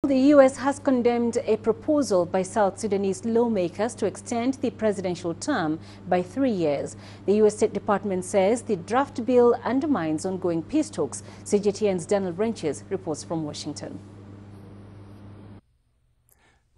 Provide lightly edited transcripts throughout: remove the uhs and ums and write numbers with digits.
The U.S. has condemned a proposal by South Sudanese lawmakers to extend the presidential term by 3 years. The U.S. State Department says the draft bill undermines ongoing peace talks. CGTN's Daniel Wrenches reports from Washington.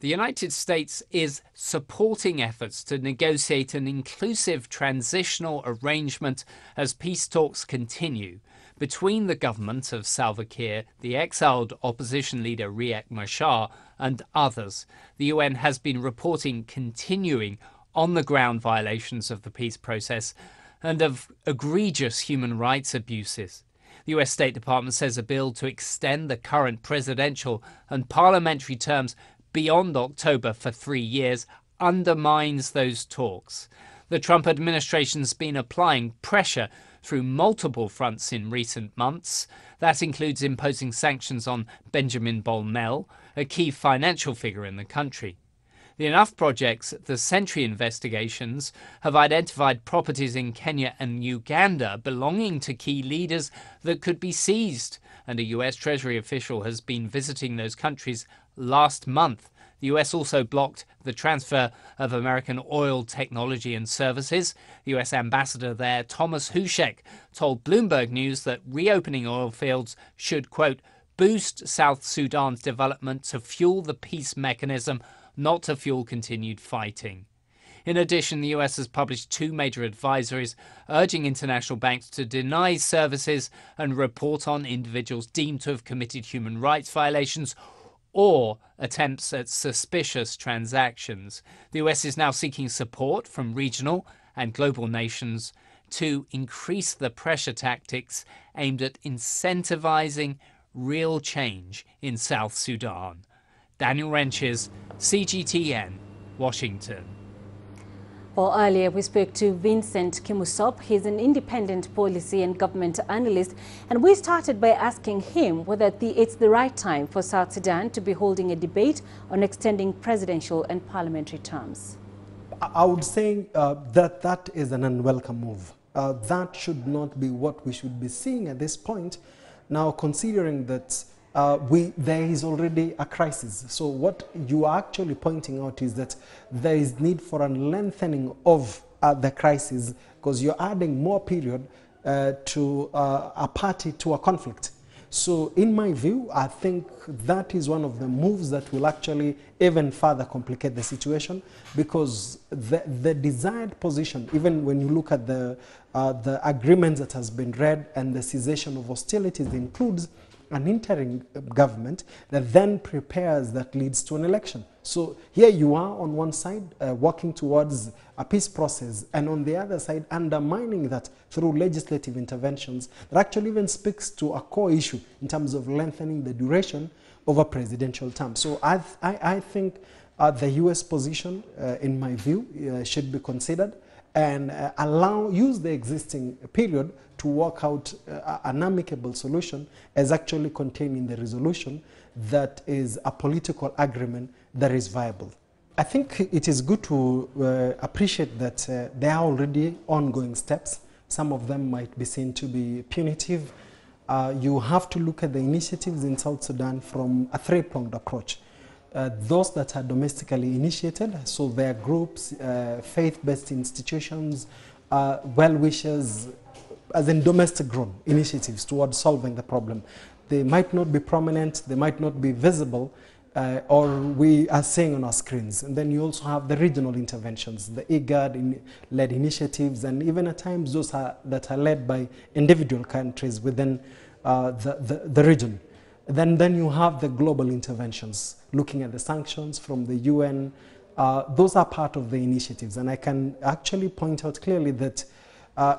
The United States is supporting efforts to negotiate an inclusive transitional arrangement as peace talks continue between the government of Salva Kiir, the exiled opposition leader Riek Machar, and others. The UN has been reporting continuing on-the-ground violations of the peace process and of egregious human rights abuses. The US State Department says a bill to extend the current presidential and parliamentary terms beyond October for 3 years undermines those talks. The Trump administration's been applying pressure through multiple fronts in recent months. That includes imposing sanctions on Benjamin Bolmel, a key financial figure in the country. The Enough Project's The Sentry investigations have identified properties in Kenya and Uganda belonging to key leaders that could be seized, and a US Treasury official has been visiting those countries last month. The US also blocked the transfer of American oil technology and services. The US ambassador there, Thomas Hushek, told Bloomberg News that reopening oil fields should, quote, boost South Sudan's development to fuel the peace mechanism, not to fuel continued fighting. In addition, the US has published 2 major advisories urging international banks to deny services and report on individuals deemed to have committed human rights violations or attempts at suspicious transactions. The US is now seeking support from regional and global nations to increase the pressure tactics aimed at incentivizing real change in South Sudan. Daniel Wrenches, CGTN, Washington. Well, earlier we spoke to Vincent Kimosop. He's an independent policy and government analyst, and we started by asking him whether it's the right time for South Sudan to be holding a debate on extending presidential and parliamentary terms. I would say that is an unwelcome move. That should not be what we should be seeing at this point. Now, considering that there is already a crisis. So what you are actually pointing out is that there is need for a lengthening of the crisis because you're adding more period to a party to a conflict. So in my view, I think that is one of the moves that will actually even further complicate the situation because the desired position, even when you look at the agreement that has been read and the cessation of hostilities includes an interim government that then prepares that leads to an election. So here you are on one side working towards a peace process and on the other side undermining that through legislative interventions that actually even speaks to a core issue in terms of lengthening the duration of a presidential term. So I think the US position, in my view, should be considered and use the existing period to work out an amicable solution as actually contained in the resolution that is a political agreement that is viable. I think it is good to appreciate that there are already ongoing steps. Some of them might be seen to be punitive. You have to look at the initiatives in South Sudan from a 3-pronged approach. Those that are domestically initiated, so there are groups, faith-based institutions, well-wishers, as in domestic-grown initiatives towards solving the problem. They might not be prominent, they might not be visible, or we are seeing on our screens. And then you also have the regional interventions, the IGAD-led initiatives, and even at times those that are led by individual countries within the region. Then you have the global interventions, looking at the sanctions from the UN. Those are part of the initiatives. And I can actually point out clearly that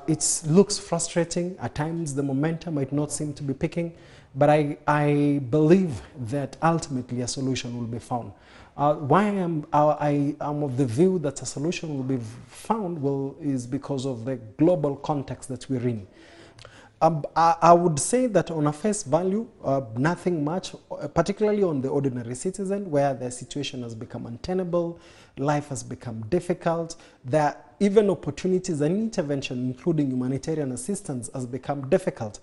it looks frustrating. At times, the momentum might not seem to be picking. But I believe that ultimately a solution will be found. Why I am of the view that a solution will be found is because of the global context that we're in. I would say that on a face value, nothing much, particularly on the ordinary citizen, where the situation has become untenable, life has become difficult, that even opportunities and intervention, including humanitarian assistance, has become difficult.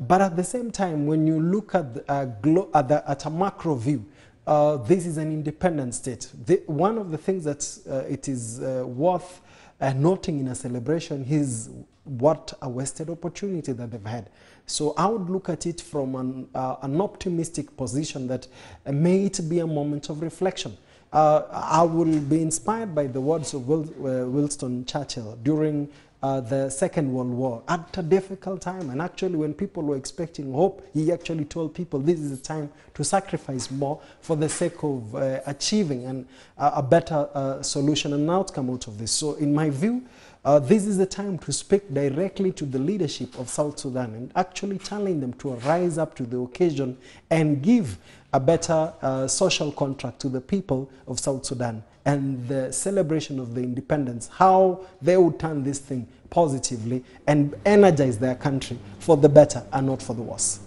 But at the same time, when you look at a macro view, this is an independent state. One of the things that it is worth noting in a celebration is what a wasted opportunity that they've had. So I would look at it from an optimistic position that may it be a moment of reflection. I will be inspired by the words of Winston Churchill during the Second World War at a difficult time, and actually when people were expecting hope, he actually told people this is the time to sacrifice more for the sake of achieving a better solution and outcome out of this. So in my view, this is the time to speak directly to the leadership of South Sudan and actually telling them to rise up to the occasion and give a better social contract to the people of South Sudan, and the celebration of the independence, how they would turn this thing positively and energize their country for the better and not for the worse.